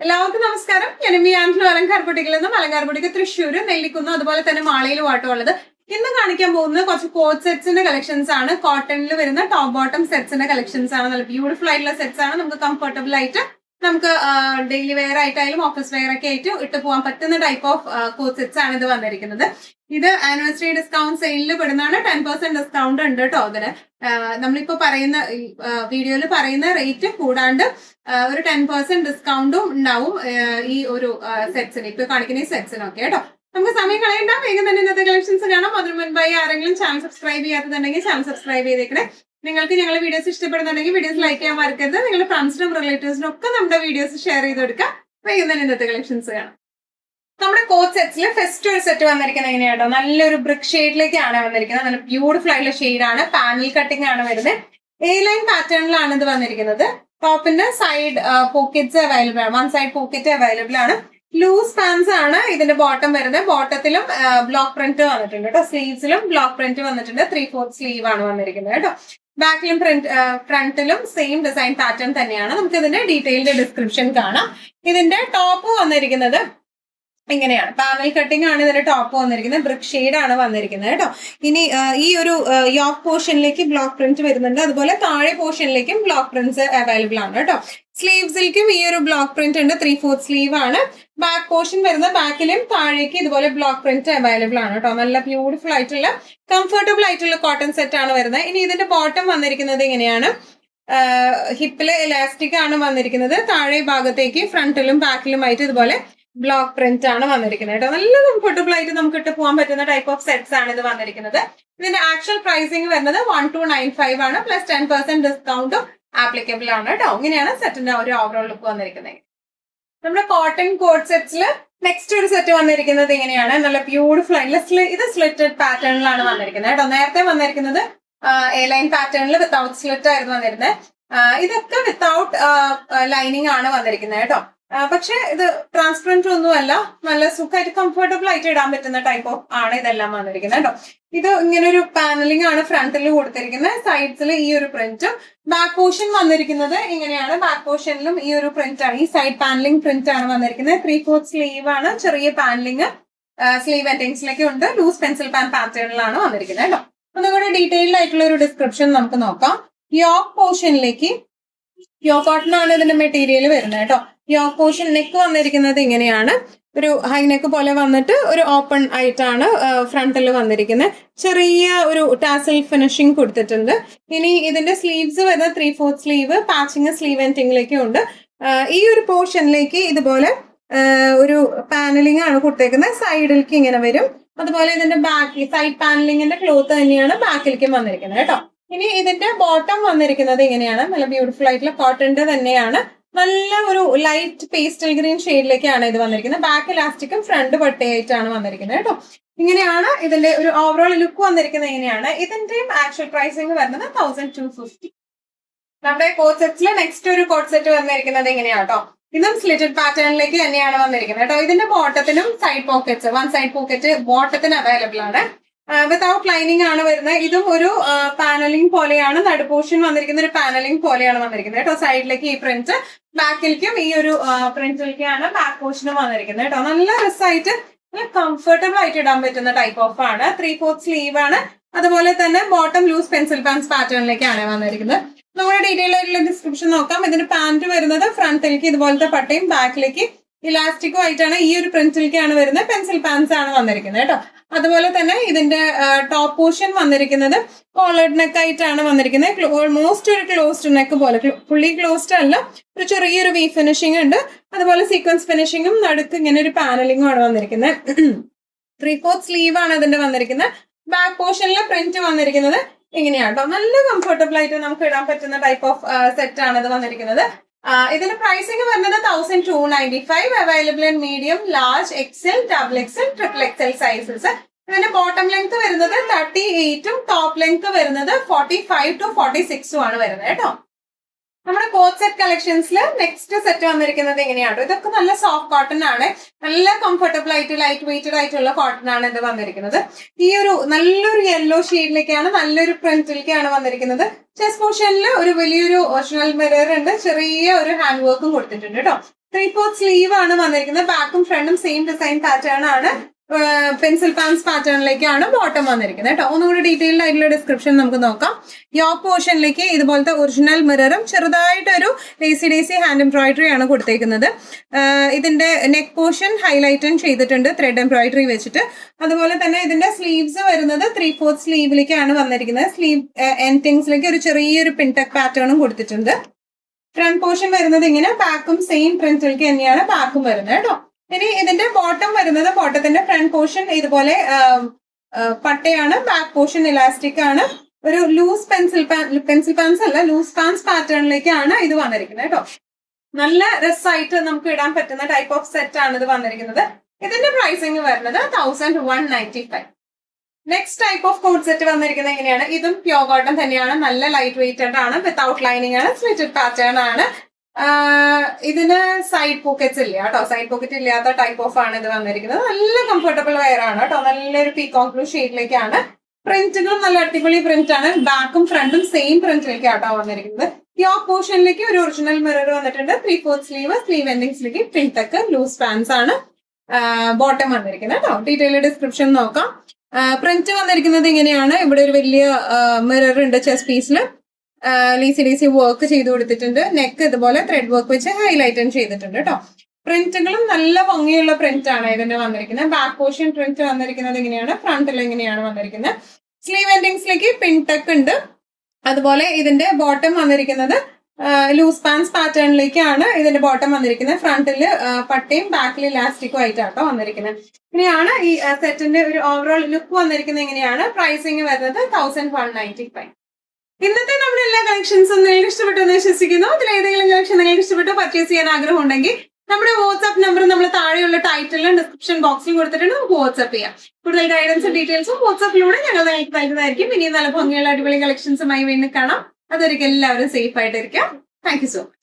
എല്ലാവർക്കും നമസ്കാരം. ഞാൻ ആൻഡ്ലു അലങ്കാർപൊട്ടിക്കിൽ നിന്നും അലങ്കാർപൊട്ടിക്ക് തൃശ്ശൂർ നെല്ലിക്കുന്നു അതുപോലെ തന്നെ മാളയിലും ആട്ടമുള്ളത്. ഇന്ന് കാണിക്കാൻ പോകുന്നത് കുറച്ച് കോട്ട് സെറ്റ്സിന്റെ കളക്ഷൻസ് ആണ്. കോട്ടണിൽ വരുന്ന ടോപ്പ് ബോട്ടം സെറ്റ്സിന്റെ കളക്ഷൻസ് ആണ്. നല്ല ബ്യൂട്ടിഫുൾ ആയിട്ടുള്ള സെറ്റ്സ് ആണ്. നമുക്ക് കംഫർട്ടബിൾ ആയിട്ട് നമുക്ക് ഡെയിലി വെയർ ആയിട്ടായാലും ഓഫീസ് വെയർ ഒക്കെ ആയിട്ട് ഇട്ട് പോകാൻ പറ്റുന്ന ടൈപ്പ് ഓഫ് കോട്ട് സെറ്റ്സ് ആണ് ഇത് വന്നിരിക്കുന്നത്. ഇത് ആനിവേഴ്സറി ഡിസ്കൗണ്ട് സെയിലിൽ പെടുന്നതാണ്. 10% ഡിസ്കൗണ്ട് ഉണ്ട് കേട്ടോ. അതിന് നമ്മളിപ്പോ പറയുന്ന വീഡിയോയിൽ പറയുന്ന റേറ്റ് കൂടാണ്ട് ഒരു 10% ഡിസ്കൗണ്ടും ഉണ്ടാവും ഈ ഒരു സെറ്റ്സിന്, ഇപ്പൊ കാണിക്കുന്ന ഈ സെറ്റ്സിനൊക്കെ കേട്ടോ. നമുക്ക് സമയം കളയണ്ട, വേഗം തന്നെ ഇന്നത്തെ കളക്ഷൻസ് കാണാം. അതിന് മുൻപായി ആരെങ്കിലും ചാനൽ സബ്സ്ക്രൈബ് ചെയ്യാത്തതുണ്ടെങ്കിൽ ചാനൽ സബ്സ്ക്രൈബ് ചെയ്തേക്കണേ. നിങ്ങൾക്ക് ഞങ്ങളുടെ വീഡിയോസ് ഇഷ്ടപ്പെടുന്നുണ്ടെങ്കിൽ വീഡിയോസ് ലൈക്ക് ചെയ്യാൻ മറക്കരുത്. നിങ്ങളുടെ ഫ്രണ്ട്സിനും റിലേറ്റീവ്സിനും ഒക്കെ നമ്മുടെ വീഡിയോസ് ഷെയർ ചെയ്ത് കൊടുക്കുക. വേഗം തന്നെ ഇന്നത്തെ കളക്ഷൻസ് കാണാം. നമ്മുടെ കോട്ട് സെറ്റ്സിൽ ഫസ്റ്റ് ഒരു സെറ്റ് വന്നിരിക്കുന്നത് എങ്ങനെയാണോ, നല്ലൊരു ബ്രിക്ക് ഷെയ്ഡിലേക്കാണ് വന്നിരിക്കുന്നത്. നല്ല ബ്യൂട്ടിഫുൾ ആയിട്ടുള്ള ഷെയ്ഡാണ്. പാനൽ കട്ടിംഗ് ആണ് വരുന്നത്. എ ലൈൻ പാറ്റേണിലാണ് ഇത് വന്നിരിക്കുന്നത്. ടോപ്പിന്റെ സൈഡ് പോക്കറ്റ്സ് അവൈലബിൾ ആണ്. വൺ സൈഡ് പോക്കറ്റ് അവൈലബിൾ ആണ്. ലൂസ് പാൻസ് ആണ് ഇതിന്റെ ബോട്ടം വരുന്നത്. ബോട്ടത്തിലും ബ്ലോക്ക് പ്രിന്റ് വന്നിട്ടുണ്ട് കേട്ടോ. സ്ലീവ്സിലും ബ്ലോക്ക് പ്രിന്റ് വന്നിട്ടുണ്ട്. 3/4 സ്ലീവ് ആണ് വന്നിരിക്കുന്നത് കേട്ടോ. ബാക്കിലും ഫ്രണ്ടിലും സെയിം ഡിസൈൻ പാറ്റേൺ തന്നെയാണ്. നമുക്ക് ഇതിന്റെ ഡീറ്റെയിൽഡ് ഡിസ്ക്രിപ്ഷൻ കാണാം. ഇതിന്റെ ടോപ്പ് വന്നിരിക്കുന്നത് ഇങ്ങനെയാണ്. പാനൽ കട്ടിംഗ് ആണ് ഇതിന്റെ ടോപ്പ് വന്നിരിക്കുന്നത്. ബ്രിക്ക് ഷെയ്ഡ് ആണ് വന്നിരിക്കുന്നത് കേട്ടോ. ഇനി ഈ ഒരു യോക്ക് പോർഷനിലേക്ക് ബ്ലോക്ക് പ്രിന്റ് വരുന്നുണ്ട്. അതുപോലെ താഴെ പോർഷനിലേക്കും ബ്ലോക്ക് പ്രിന്റ്സ് അവൈലബിൾ ആണ് കേട്ടോ. സ്ലീവ്സിലേക്കും ഈ ഒരു ബ്ലോക്ക് പ്രിന്റ് ഉണ്ട്. 3/4 സ്ലീവ് ആണ്. ബാക്ക് പോർഷൻ വരുന്ന ബാക്കിലും താഴേക്ക് ഇതുപോലെ ബ്ലോക്ക് പ്രിന്റ് അവൈലബിൾ ആണ് കേട്ടോ. നല്ല ബ്യൂട്ടിഫുൾ ആയിട്ടുള്ള കംഫർട്ടബിൾ ആയിട്ടുള്ള കോട്ടൺ സെറ്റ് ആണ് വരുന്നത്. ഇനി ഇതിന്റെ ബോട്ടം വന്നിരിക്കുന്നത് ഇങ്ങനെയാണ്. ഹിപ്പില് ഇലാസ്റ്റിക് ആണ് വന്നിരിക്കുന്നത്. താഴെ ഭാഗത്തേക്ക് ഫ്രണ്ടിലും ബാക്കിലുമായിട്ട് ഇതുപോലെ ബ്ലോക്ക് പ്രിന്റ് ആണ് വന്നിരിക്കുന്നത് കേട്ടോ. നല്ല കംഫർട്ടബിൾ ആയിട്ട് നമുക്ക് ഇട്ട് പോകാൻ പറ്റുന്ന ടൈപ്പ് ഓഫ് സെറ്റ്സ് ആണ് ഇത് വന്നിരിക്കുന്നത്. ഇതിന്റെ ആക്ച്വൽ പ്രൈസിംഗ് വരുന്നത് 1295 ആണ്. പ്ലസ് 10% ഡിസ്കൗണ്ടും ആപ്ലിക്കബിൾ ആണ് കേട്ടോ. ഇങ്ങനെയാണ് സെറ്റിന്റെ ഒരു ഓവറോൾ ലുക്ക് വന്നിരിക്കുന്നത്. നമ്മുടെ കോട്ടൺ കോട്ട് സെറ്റ്സിൽ നെക്സ്റ്റ് ഒരു സെറ്റ് വന്നിരിക്കുന്നത് ഇങ്ങനെയാണ്. നല്ല ബ്യൂട്ടിഫുൾ ആയിട്ടുള്ള ഇത് സ്ലിറ്റഡ് പാറ്റേണിലാണ് വന്നിരിക്കുന്നത് കേട്ടോ. നേരത്തെ വന്നിരിക്കുന്നത് എ ലൈൻ പാറ്റേണിൽ വിത്തൗട്ട് സ്ലിറ്റ് ആയിരുന്നു വന്നിരുന്നത്. ഇതൊക്കെ വിത്തൗട്ട് ലൈനിങ് ആണ് വന്നിരിക്കുന്നത് കേട്ടോ. പക്ഷെ ഇത് ട്രാൻസ്പെറന്റ് ഒന്നുമല്ല. നല്ല സുഖമായിട്ട് കംഫർട്ടബിൾ ആയിട്ട് ഇടാൻ പറ്റുന്ന ടൈപ്പ് ഓഫ് ആണ് ഇതെല്ലാം വന്നിരിക്കുന്നത് കേട്ടോ. ഇത് ഇങ്ങനെ ഒരു പാനലിംഗ് ആണ് ഫ്രണ്ടിൽ കൊടുത്തിരിക്കുന്നത്. സൈഡ്സിൽ ഈ ഒരു പ്രിന്റും. ബാക്ക് പോർഷൻ വന്നിരിക്കുന്നത് ഇങ്ങനെയാണ്. ബാക്ക് പോർഷനിലും ഈ ഒരു പ്രിന്റ് ആണ്. ഈ സൈഡ് പാനലിംഗ് പ്രിന്റ് ആണ് വന്നിരിക്കുന്നത്. 3/4 സ്ലീവ് ആണ്. ചെറിയ പാനലിംഗ് സ്ലീവ് എൻഡിങ്സിലേക്ക് ഉണ്ട്. ലൂസ് പെൻസിൽ പാൻ പാറ്റേണിലാണ് വന്നിരിക്കുന്നത് കേട്ടോ. ഒന്നുകൂടെ ഡീറ്റെയിൽഡ് ആയിട്ടുള്ള ഒരു ഡിസ്ക്രിപ്ഷൻ നമുക്ക് നോക്കാം. യോക്ക് പോർഷനിലേക്ക് യോക്ക് കോട്ടൺ ആണ് ഇതിന്റെ മെറ്റീരിയൽ വരുന്നത് കേട്ടോ. യോക്ക് പോർഷൻ നെക്ക് വന്നിരിക്കുന്നത് ഇങ്ങനെയാണ്. ഒരു ഹൈ നെക്ക് പോലെ വന്നിട്ട് ഒരു ഓപ്പൺ ആയിട്ടാണ് ഫ്രണ്ടിൽ വന്നിരിക്കുന്നത്. ചെറിയ ഒരു ടാസൽ ഫിനിഷിംഗ് കൊടുത്തിട്ടുണ്ട്. ഇനി ഇതിന്റെ സ്ലീവ്സ് വരുന്നത് 3/4 സ്ലീവ്. പാച്ചിങ് സ്ലീവ് എൻഡിങ്ങിലേക്കും ഉണ്ട്. ഈ ഒരു പോർഷനിലേക്ക് ഇതുപോലെ ഒരു പാനലിംഗ് ആണ് കൊടുത്തേക്കുന്നത്. സൈഡിലേക്ക് ഇങ്ങനെ വരും. അതുപോലെ ഇതിന്റെ ബാക്ക് സൈഡ് പാനലിംഗിന്റെ ക്ലോത്ത് തന്നെയാണ് ബാക്കിലേക്കും വന്നിരിക്കുന്നത് കേട്ടോ. ഇനി ഇതിന്റെ ബോട്ടം വന്നിരിക്കുന്നത് ഇങ്ങനെയാണ്. നല്ല ബ്യൂട്ടിഫുൾ ആയിട്ടുള്ള കോട്ടന്റെ തന്നെയാണ്. നല്ല ഒരു ലൈറ്റ് പേസ്റ്റൽ ഗ്രീൻ ഷെയ്ഡിലേക്കാണ് ഇത് വന്നിരിക്കുന്നത്. ബാക്ക് ഇലാസ്റ്റിക്കും ഫ്രണ്ട് പട്ടയായിട്ടാണ് വന്നിരിക്കുന്നത് കേട്ടോ. ഇങ്ങനെയാണ് ഇതിന്റെ ഒരു ഓവറോൾ ലുക്ക് വന്നിരിക്കുന്നത്. ഇങ്ങനെയാണ്. ഇതിന്റെയും ആക്ച്വൽ പ്രൈസിംഗ് വരുന്നത് 1250. നമ്മുടെ കോട്ട് സെറ്റ്സിൽ നെക്സ്റ്റ് ഒരു കോട്ട് സെറ്റ് വന്നിരിക്കുന്നത് ഇങ്ങനെയാണ് കേട്ടോ. ഇതും സ്ലിറ്റഡ് പാറ്റേണിലേക്ക് തന്നെയാണ് വന്നിരിക്കുന്നത് കേട്ടോ. ഇതിന്റെ ബോട്ടത്തിനും side pockets, one side pocket ബോട്ടത്തിന് അവൈലബിൾ ആണ്. വിത്തൗട്ട് ലൈനിങ് ആണ് വരുന്നത്. ഇതും ഒരു പാനലിംഗ് പോലെയാണ്. നടു പോർഷൻ വന്നിരിക്കുന്ന ഒരു പാനലിംഗ് പോലെയാണ് വന്നിരിക്കുന്നത് കേട്ടോ. സൈഡിലേക്ക് ഈ പ്രിന്റ്, ബാക്കിലേക്കും ഈ ഒരു പ്രിന്റിലേക്കാണ് ബാക്ക് പോർഷനും വന്നിരിക്കുന്നത് കേട്ടോ. നല്ല രസമായിട്ട് നല്ല കംഫർട്ടബിൾ ആയിട്ട് ഇടാൻ പറ്റുന്ന ടൈപ്പ് ഓഫ് ആണ്. 3/4 സ്ലീവ് ആണ്. അതുപോലെ തന്നെ ബോട്ടം ലൂസ് പെൻസിൽ പാൻസ് പാറ്റേണിലേക്കാണ് വന്നിരിക്കുന്നത്. നമ്മുടെ ഡീറ്റെയിൽ ആയിട്ടുള്ള ഡിസ്ക്രിപ്ഷൻ നോക്കാം. ഇതിന്റെ പാന്റ് വരുന്നത് ഫ്രണ്ടിലേക്ക് ഇതുപോലത്തെ പട്ടയും ബാക്കിലേക്ക് ഇലാസ്റ്റിക്കും ആയിട്ടാണ്. ഈ ഒരു പ്രിന്റിലേക്കാണ് വരുന്നത്. പെൻസിൽ പാൻസ് ആണ് വന്നിരിക്കുന്നത് കേട്ടോ. അതുപോലെ തന്നെ ഇതിന്റെ ടോപ്പ് പോർഷൻ വന്നിരിക്കുന്നത് കോളേഡ് നെക്ക് ആയിട്ടാണ് വന്നിരിക്കുന്നത്. ഓൾമോസ്റ്റ് ഒരു ക്ലോസ്ഡ് നെക്ക് പോലെ, ഫുള്ളി ക്ലോസ്ഡ് അല്ല. ഒരു ചെറിയൊരു വി ഫിനിഷിംഗ് ഉണ്ട്. അതുപോലെ സീക്വൻസ് ഫിനിഷിങ്ങും നടുക്ക് ഇങ്ങനെ ഒരു പാനലിംഗും ആണ് വന്നിരിക്കുന്നത്. 3/4 സ്ലീവ് ആണ് ഇതിന്റെ വന്നിരിക്കുന്നത്. ബാക്ക് പോർഷനിലെ പ്രിന്റ് വന്നിരിക്കുന്നത് ഇങ്ങനെയാണ് കേട്ടോ. നല്ല കംഫർട്ടബിൾ ആയിട്ട് നമുക്ക് ഇടാൻ പറ്റുന്ന ടൈപ്പ് ഓഫ് സെറ്റ് ആണ് ഇത് വന്നിരിക്കുന്നത്. ഇതിന്റെ പ്രൈസിംഗ് വരുന്നത് 1295. Available in medium, large, XL, double XL, triple XL sizes. ഇതിന്റെ ബോട്ടം ലെങ്ത് വരുന്നത് 38ഉം ടോപ്പ് ലെങ്ത് വരുന്നത് 45 to 46 ആണ് വരുന്നത് കേട്ടോ. നമ്മുടെ കോട്ട് സെറ്റ് കളക്ഷൻസിൽ നെക്സ്റ്റ് സെറ്റ് വന്നിരിക്കുന്നത് എങ്ങനെയാണ്? ഇതൊക്കെ നല്ല സോഫ്റ്റ് കോട്ടൺ ആണ്. നല്ല കംഫർട്ടബിൾ ആയിട്ട് ലൈറ്റ് വെയിറ്റഡ് ആയിട്ടുള്ള കോട്ടൺ ആണ് ഇത് വന്നിരിക്കുന്നത്. ഈ ഒരു നല്ലൊരു യെല്ലോ ഷെയ്ഡിലേക്കാണ്, നല്ലൊരു പ്രിന്റിലേക്കാണ് വന്നിരിക്കുന്നത്. ചെസ്റ്റ് പോർഷനിൽ ഒരു വലിയൊരു ഒറിജിനൽ മിറർ ഉണ്ട്. ചെറിയ ഒരു ഹാൻഡ് വർക്കും കൊടുത്തിട്ടുണ്ട് കേട്ടോ. 3/4 സ്ലീവ് ആണ് വന്നിരിക്കുന്നത്. ബാക്കും ഫ്രണ്ടും സെയിം ഡിസൈൻ പാറ്റേൺ ആണ്. പെൻസിൽ പാൻസ് പാറ്റേണിലേക്കാണ് ബോട്ടം വന്നിരിക്കുന്നത് കേട്ടോ. ഒന്നുകൂടി ഡീറ്റെയിൽഡ് ആയിട്ടുള്ള ഡിസ്ക്രിപ്ഷൻ നമുക്ക് നോക്കാം. യോക്ക് പോർഷനിലേക്ക് ഇതുപോലത്തെ ഒറിജിനൽ മിററും ചെറുതായിട്ടൊരു ഡേസി ഹാൻഡ് എംബ്രോയിഡറി ആണ് കൊടുത്തേക്കുന്നത്. ഇതിന്റെ നെക്ക് പോർഷൻ ഹൈലൈറ്റും ചെയ്തിട്ടുണ്ട് ത്രെഡ് എംബ്രോയിഡറി വെച്ചിട്ട്. അതുപോലെ തന്നെ ഇതിന്റെ സ്ലീവ്സ് വരുന്നത് 3/4 സ്ലീവിലേക്കാണ് വന്നിരിക്കുന്നത്. സ്ലീവ് എൻഡിങ്സിലേക്ക് ഒരു ചെറിയൊരു പിൻടെക് പാറ്റേണും കൊടുത്തിട്ടുണ്ട്. ഫ്രണ്ട് പോർഷൻ വരുന്നത് ഇങ്ങനെ, ബാക്കും സെയിം പ്രിന്റിലേക്ക് തന്നെയാണ് ബാക്കും വരുന്നത് കേട്ടോ. ഇനി ഇതിന്റെ ബോട്ടം വരുന്നത്, ബോട്ടത്തിന്റെ ഫ്രണ്ട് പോർഷൻ ഇതുപോലെ പട്ടയാണ്, ബാക്ക് പോർഷൻ ഇലാസ്റ്റിക് ആണ്. ഒരു ലൂസ് പെൻസിൽ പാൻസ് അല്ല, ലൂസ് പാൻസ് പാറ്റേണിലേക്കാണ് ഇത് വന്നിരിക്കുന്നത് കേട്ടോ. നല്ല രസമായിട്ട് നമുക്ക് ഇടാൻ പറ്റുന്ന ടൈപ്പ് ഓഫ് സെറ്റ് ആണ് ഇത് വന്നിരിക്കുന്നത്. ഇതിന്റെ പ്രൈസിങ് വരുന്നത് 1195. Next type of coat set വന്നിരിക്കുന്നത് എങ്ങനെയാണ്? ഇതും പ്യോർ കോട്ടൺ തന്നെയാണ്, നല്ല ലൈറ്റ് വെയിറ്റഡ് ആണ്, വിത്തൗട്ട് ലൈനിങ് ആണ്, സ്ലിറ്റഡ് പാറ്റേൺ ആണ്. ഇതിന് സൈഡ് പോക്കറ്റ്സ് ഇല്ല കേട്ടോ, സൈഡ് പോക്കറ്റ് ഇല്ലാത്ത ടൈപ്പ് ഓഫ് ആണ് ഇത് വന്നിരിക്കുന്നത്. നല്ല കംഫർട്ടബിൾ വെയർ ആണ് കേട്ടോ, നല്ലൊരു പീകോക്ക് ബ്ലൂ ഷെയ്ഡിലേക്കാണ്. പ്രിന്റുകളും നല്ല അടിപൊളി പ്രിന്റ് ആണ്, ബാക്കും ഫ്രണ്ടും സെയിം പ്രിന്റിലേക്കാട്ടോ വന്നിരിക്കുന്നത്. യോക്ക് പോർഷനിലേക്ക് ഒരു ഒറിജിനൽ മിറർ വന്നിട്ടുണ്ട്. 3/4 സ്ലീവ് എൻഡിങ്സിലേക്ക് പ്രിന്റ് ലൂസ് പാൻസ് ആണ് ബോട്ടം വന്നിരിക്കുന്നത് കേട്ടോ. ഡീറ്റെയിൽ ഡിസ്ക്രിപ്ഷൻ നോക്കാം. പ്രിന്റ് വന്നിരിക്കുന്നത് ഇങ്ങനെയാണ്. ഇവിടെ ഒരു വലിയ മിറർ ഉണ്ട് ചെസ്റ്റ് പീസിൽ, ലീസി വർക്ക് ചെയ്ത് കൊടുത്തിട്ടുണ്ട്. നെക്ക് ഇതുപോലെ ത്രെഡ് വർക്ക് വെച്ച് ഹൈലൈറ്റും ചെയ്തിട്ടുണ്ട് കേട്ടോ. പ്രിന്റുകളും നല്ല ഭംഗിയുള്ള പ്രിന്റ് ആണ് ഇതിന്റെ വന്നിരിക്കുന്നത്. ബാക്ക് പോർഷൻ പ്രിന്റ് വന്നിരിക്കുന്നത് ഇങ്ങനെയാണ്, ഫ്രണ്ടിൽ ഇങ്ങനെയാണ് വന്നിരിക്കുന്നത്. സ്ലീവ് എൻഡിങ്സിലേക്ക് പിൻടെക്ക് ഉണ്ട്. അതുപോലെ ഇതിന്റെ ബോട്ടം വന്നിരിക്കുന്നത് ലൂസ് പാൻസ് പാറ്റേണിലേക്കാണ് ഇതിന്റെ ബോട്ടം വന്നിരിക്കുന്നത്. ഫ്രണ്ടില് പട്ടയും ബാക്കിൽ ഇലാസ്റ്റിക്കും ആയിട്ടാട്ടോ വന്നിരിക്കുന്നത്. ഇങ്ങനെയാണ് ഈ സെറ്റിന്റെ ഒരു ഓവറോൾ ലുക്ക് വന്നിരിക്കുന്നത്. ഇങ്ങനെയാണ്. പ്രൈസിങ് വരുന്നത് 1195. ഇന്നത്തെ നമ്മുടെ എല്ലാ കളക്ഷൻസും നിങ്ങൾക്ക് ഇഷ്ടപ്പെട്ടു എന്ന് വിശ്വസിക്കുന്നു. അതിൽ ഏതെങ്കിലും കളക്ഷൻ നിങ്ങൾക്ക് ഇഷ്ടപ്പെട്ടോ പർച്ചേസ് ചെയ്യാൻ ആഗ്രഹം ഉണ്ടെങ്കിൽ നമ്മുടെ വാട്സ്ആപ്പ് നമ്പർ നമ്മൾ താഴെയുള്ള ടൈറ്റിലും ഡിസ്ക്രിപ്ഷൻ ബോക്സിലും കൊടുത്തിട്ടുണ്ട്, നമുക്ക് വാട്സ്ആപ്പ് ചെയ്യാം. കൂടുതൽ ഗൈഡൻസും ഡീറ്റെയിൽസും വാട്സ്ആപ്പിലൂടെ ഞങ്ങൾ നിങ്ങൾക്ക് നൽകുന്നതായിരിക്കും. ഇനിയും നല്ല ഭംഗിയുള്ള അടിപൊളി കളക്ഷൻസുമായി വീണ്ടും കാണാം. അതൊരിക്കലും എല്ലാവരും സേഫ് ആയിട്ടിരിക്കാം. Thank you so much.